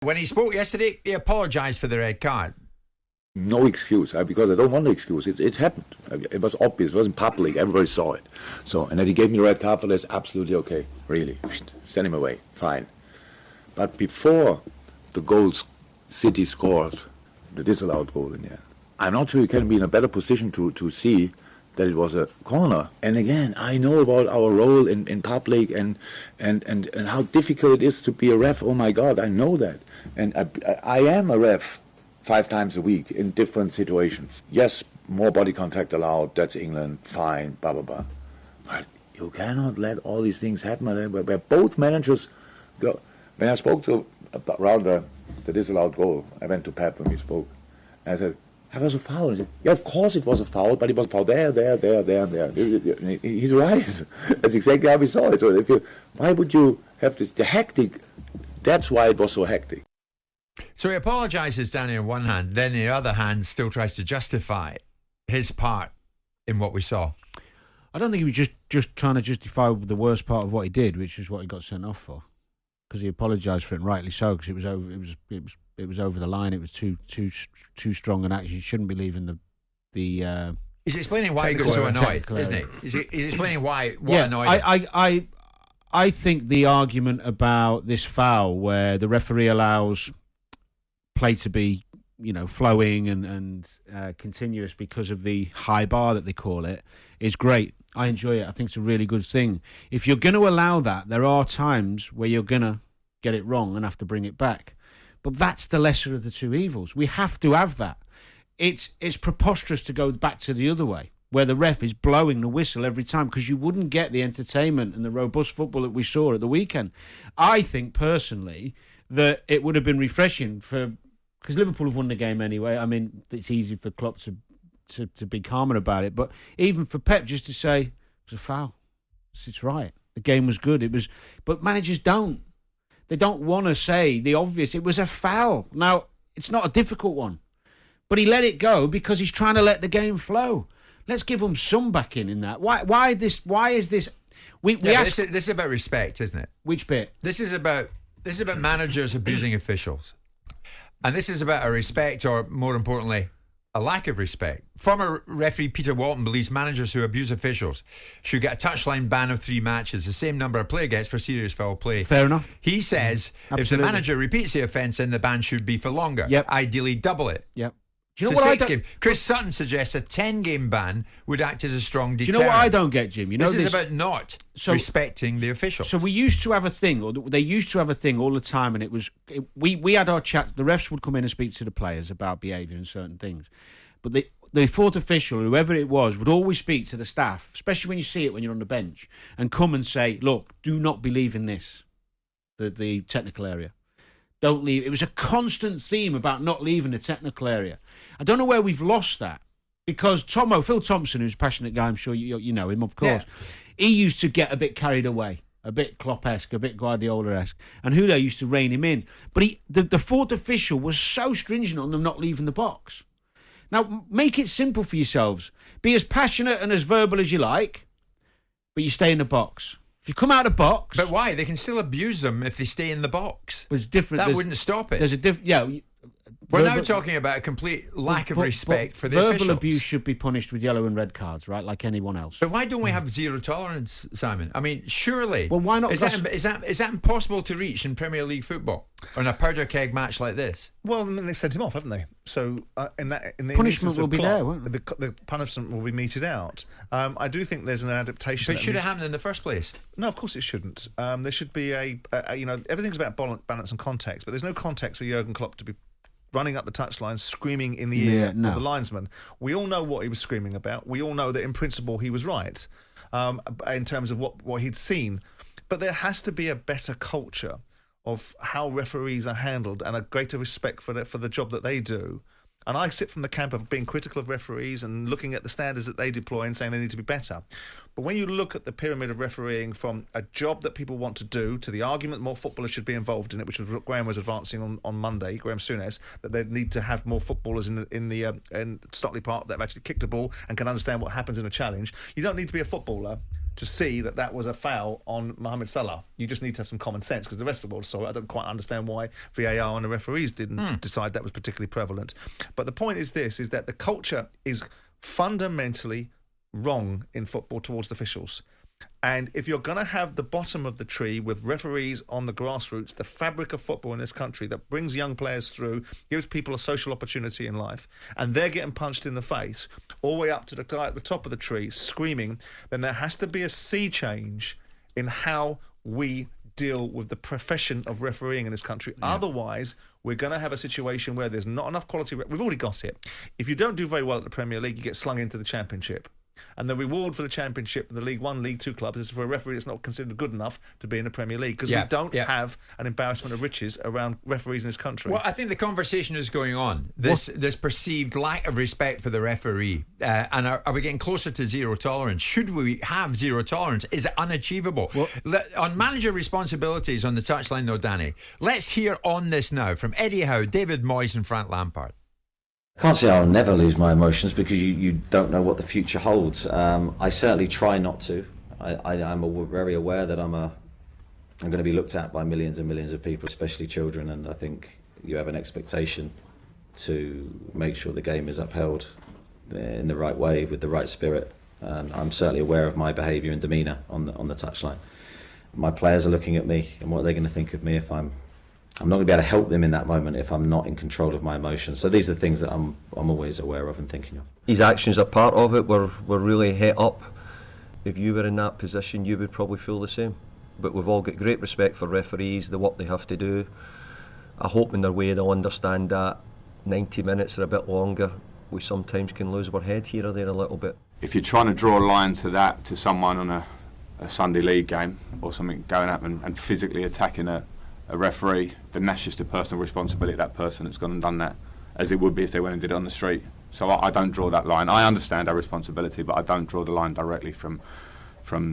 When he spoke yesterday, he apologised for the red card. No excuse, because I don't want an excuse. It happened. It was obvious. It wasn't public. Everybody saw it. So, and that he gave me the red card for this, absolutely okay. Really. Send him away. Fine. But before the goals City scored, the disallowed goal in there, I'm not sure you can be in a better position to see that it was a corner. And again, I know about our role in public and how difficult it is to be a ref. Oh my God, I know that. And I am a ref 5 times a week in different situations. Yes, more body contact allowed, that's England, fine, blah, blah, blah. But you cannot let all these things happen where both managers go. When I spoke to around the disallowed goal, I went to Pep and we spoke. And I said, that was a foul. He said, yeah, of course it was a foul, but it was a foul there, and there. He's right. That's exactly how we saw it. So why would you have this? The hectic, that's why it was so hectic. So he apologises down on one hand, then the other hand still tries to justify his part in what we saw. I don't think he was just trying to justify the worst part of what he did, which is what he got sent off for, because he apologised for it, and rightly so, because it was over the line. It was too strong an action. He shouldn't be leaving the. He's explaining why he got so annoyed, isn't he? He's explaining what annoyed him. I think the argument about this foul, where the referee allows play to be, flowing and continuous because of the high bar that they call it, is great. I enjoy it. I think it's a really good thing. If you're going to allow that, there are times where you're going to get it wrong and have to bring it back. But that's the lesser of the two evils. We have to have that. It's preposterous to go back to the other way, where the ref is blowing the whistle every time, because you wouldn't get the entertainment and the robust football that we saw at the weekend. I think, personally, that it would have been refreshing because Liverpool have won the game anyway. I mean, it's easy for Klopp to be calmer about it, but even for Pep just to say, it was a foul. It's right. The game was good. But managers don't. They don't want to say the obvious. It was a foul. Now, it's not a difficult one, but he let it go because he's trying to let the game flow. Let's give him some back in that. Why is this? This is about respect, isn't it? Which bit? This is about managers abusing officials. And this is about a respect, or more importantly, a lack of respect. Former referee Peter Walton believes managers who abuse officials should get a touchline ban of 3 matches, the same number a player gets for serious foul play. Fair enough. He says if the manager repeats the offence, then the ban should be for longer. Yep. Ideally double it. Yep. Do you know what 6 game. Chris Sutton suggests a 10-game ban would act as a strong deterrent. Do you know what I don't get, Jim? This is about not respecting the official. So we used to have a thing, or they used to have a thing all the time, and we had our chat. The refs would come in and speak to the players about behaviour and certain things. But the fourth official, whoever it was, would always speak to the staff, especially when you see it when you're on the bench, and come and say, look, do not believe in this, the technical area. Don't leave. It was a constant theme about not leaving the technical area. I don't know where we've lost that, because Phil Thompson, who's a passionate guy, I'm sure you know him, of course, he used to get a bit carried away, a bit Klopp-esque, a bit Guardiola-esque, and Julio used to rein him in. But the fourth official was so stringent on them not leaving the box. Now, make it simple for yourselves. Be as passionate and as verbal as you like, but you stay in the box. If you come out of the box... But why? They can still abuse them if they stay in the box. It's different. That wouldn't stop it. There's a different... We're now talking about a complete lack of respect for the officials. Verbal abuse should be punished with yellow and red cards, right, like anyone else. But why don't we have zero tolerance, Simon? I mean, surely... Well, why not? Is that impossible to reach in Premier League football on a powder keg match like this? Well, then they sent him off, haven't they? So in the punishment will be there, won't it? The punishment will be meted out. I do think there's an adaptation. But it should have happened in the first place. No, of course it shouldn't. There should be everything's about balance and context, but there's no context for Jurgen Klopp to be running up the touchline, screaming in the ear of the linesman. We all know what he was screaming about. We all know that in principle he was right in terms of what he'd seen. But there has to be a better culture of how referees are handled and a greater respect for the job that they do. And I sit from the camp of being critical of referees and looking at the standards that they deploy and saying they need to be better. But when you look at the pyramid of refereeing from a job that people want to do to the argument more footballers should be involved in it, which was what Graham was advancing on Monday, Graham Souness, that they need to have more footballers in Stockley Park that have actually kicked a ball and can understand what happens in a challenge. You don't need to be a footballer to see that was a foul on Mohamed Salah. You just need to have some common sense, because the rest of the world saw it. I don't quite understand why VAR and the referees didn't decide that was particularly prevalent. But the point is this, is that the culture is fundamentally wrong in football towards officials. And if you're going to have the bottom of the tree with referees on the grassroots, the fabric of football in this country that brings young players through, gives people a social opportunity in life, and they're getting punched in the face all the way up to the guy at the top of the tree screaming, then there has to be a sea change in how we deal with the profession of refereeing in this country. Yeah. Otherwise, we're going to have a situation where there's not enough quality. We've already got it. If you don't do very well at the Premier League, you get slung into the Championship. And the reward for the Championship and the League One, League Two clubs is for a referee that's not considered good enough to be in the Premier League, because we don't have an embarrassment of riches around referees in this country. Well, I think the conversation is going on. This perceived lack of respect for the referee. And are we getting closer to zero tolerance? Should we have zero tolerance? Is it unachievable? On manager responsibilities on the touchline, though, Danny, let's hear on this now from Eddie Howe, David Moyes and Frank Lampard. I can't say I'll never lose my emotions, because you don't know what the future holds. I certainly try not to. I'm very aware that I'm going to be looked at by millions and millions of people, especially children, and I think you have an expectation to make sure the game is upheld in the right way, with the right spirit. And I'm certainly aware of my behaviour and demeanour on the touchline. My players are looking at me, and what are they going to think of me if I'm not going to be able to help them in that moment if I'm not in control of my emotions. So these are things that I'm always aware of and thinking of. His actions are part of it. We're really het up. If you were in that position, you would probably feel the same. But we've all got great respect for referees, the work they have to do. I hope in their way they'll understand that 90 minutes or a bit longer, we sometimes can lose our head here or there a little bit. If you're trying to draw a line to someone on a Sunday league game or something, going up and physically attacking a referee, then that's just a personal responsibility of that person that's gone and done that, as it would be if they went and did it on the street. So I don't draw that line. I understand our responsibility, but I don't draw the line directly from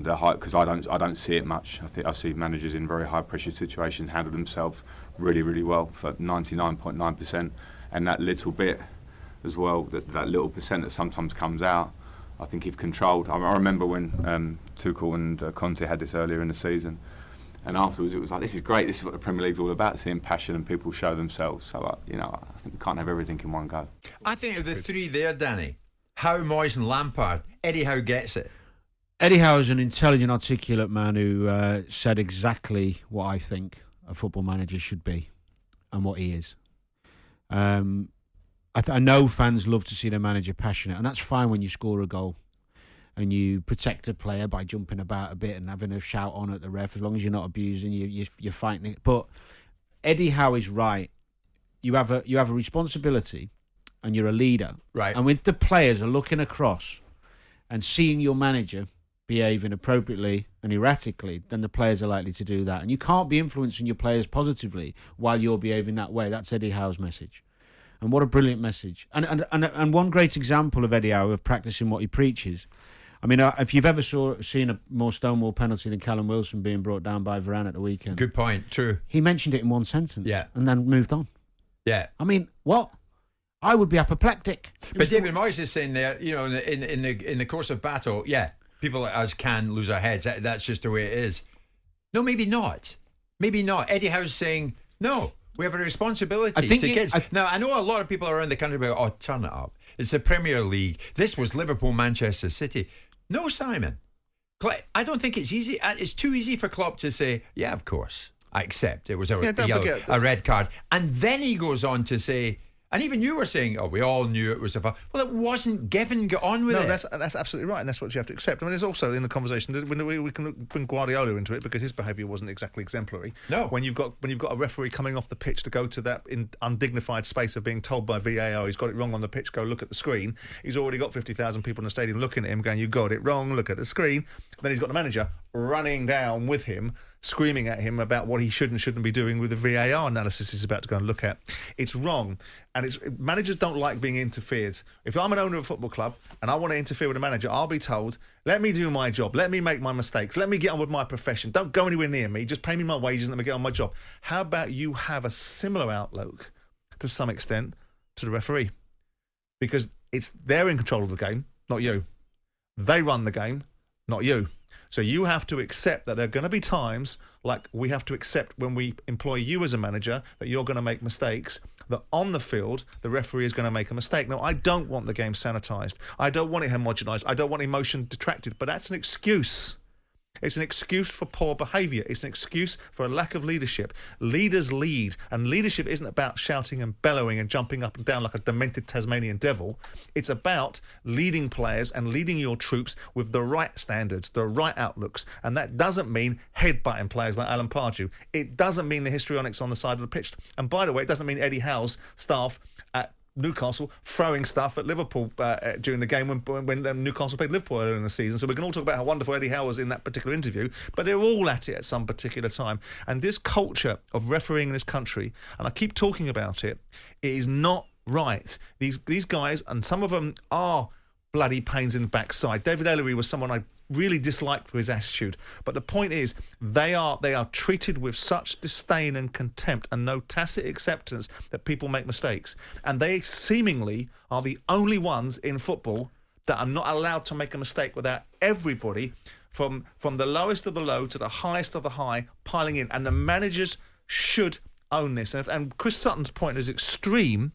the height, because I don't see it much. I see managers in very high pressure situations handle themselves really, really well for 99.9%, and that little bit as well, that little percent that sometimes comes out, I think if controlled. I remember when Tuchel and Conte had this earlier in the season. And afterwards, it was like, this is great. This is what the Premier League's all about: seeing passion and people show themselves. So, I think we can't have everything in one go. I think of the three there, Danny, Howe, Moyes, and Lampard, Eddie Howe gets it. Eddie Howe is an intelligent, articulate man who said exactly what I think a football manager should be, and what he is. I know fans love to see their manager passionate, and that's fine when you score a goal and you protect a player by jumping about a bit and having a shout on at the ref, as long as you're not abusing, you're fighting it. But Eddie Howe is right. You have a responsibility, and you're a leader. Right. And if the players are looking across and seeing your manager behaving appropriately and erratically, then the players are likely to do that. And you can't be influencing your players positively while you're behaving that way. That's Eddie Howe's message. And what a brilliant message. And one great example of Eddie Howe of practicing what he preaches. I mean, if you've ever seen a more Stonewall penalty than Callum Wilson being brought down by Varane at the weekend. Good point, true. He mentioned it in one sentence, and then moved on. Yeah. I mean, what? I would be apoplectic. But David Moyes is saying there, in the course of battle, people like us can lose our heads. That's just the way it is. No, maybe not. Maybe not. Eddie Howe's saying, no, we have a responsibility to kids. Now, I know a lot of people around the country go, turn it up. It's the Premier League. This was Liverpool, Manchester City. No, Simon. I don't think it's easy. It's too easy for Klopp to say, yeah, of course, I accept. It was a red card. And then he goes on to say, and even you were saying, we all knew it was a foul. Well, it wasn't given. Get on with it. No, that's absolutely right, and that's what you have to accept. I mean, there's also in the conversation, we can bring Guardiola into it, because his behaviour wasn't exactly exemplary. No. When you've got a referee coming off the pitch to go to that undignified space of being told by VAR he's got it wrong on the pitch, go look at the screen. He's already got 50,000 people in the stadium looking at him, going, you got it wrong, look at the screen. Then he's got the manager running down with him, screaming at him about what he should and shouldn't be doing with the VAR analysis he's about to go and look at. It's wrong. And managers don't like being interfered. If I'm an owner of a football club and I want to interfere with a manager, I'll be told, let me do my job. Let me make my mistakes. Let me get on with my profession. Don't go anywhere near me. Just pay me my wages and let me get on my job. How about you have a similar outlook, to some extent, to the referee? Because they're in control of the game, not you. They run the game, not you. So you have to accept that there are going to be times, like we have to accept when we employ you as a manager, that you're going to make mistakes, that on the field, the referee is going to make a mistake. Now, I don't want the game sanitised. I don't want it homogenised. I don't want emotion detracted. But that's an excuse. It's an excuse for poor behaviour. It's an excuse for a lack of leadership. Leaders lead, and leadership isn't about shouting and bellowing and jumping up and down like a demented Tasmanian devil. It's about leading players and leading your troops with the right standards, the right outlooks, and that doesn't mean headbutting players like Alan Pardew. It doesn't mean the histrionics on the side of the pitch. And by the way, it doesn't mean Eddie Howe's staff at Newcastle throwing stuff at Liverpool during the game when Newcastle played Liverpool earlier in the season. So we can all talk about how wonderful Eddie Howe was in that particular interview, but they're all at it at some particular time. And this culture of refereeing in this country, and I keep talking about it, it is not right. These guys, and some of them are bloody pains in the backside. David Ellery was someone I really disliked for his attitude. But the point is, they are treated with such disdain and contempt and no tacit acceptance that people make mistakes. And they seemingly are the only ones in football that are not allowed to make a mistake without everybody from the lowest of the low to the highest of the high piling in. And the managers should own this. And Chris Sutton's point is extreme,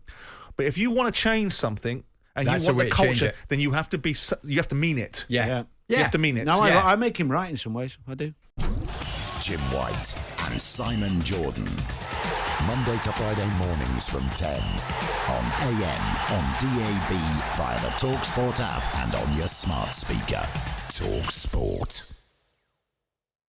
but if you want to change something and That's you want the the way to change culture, it. then you have to mean it. Yeah. You have to mean it. No, Yeah. I make him right in some ways. I do. Jim White and Simon Jordan. Monday to Friday mornings from 10 on AM, on DAB, via the talkSPORT app and on your smart speaker. talkSPORT.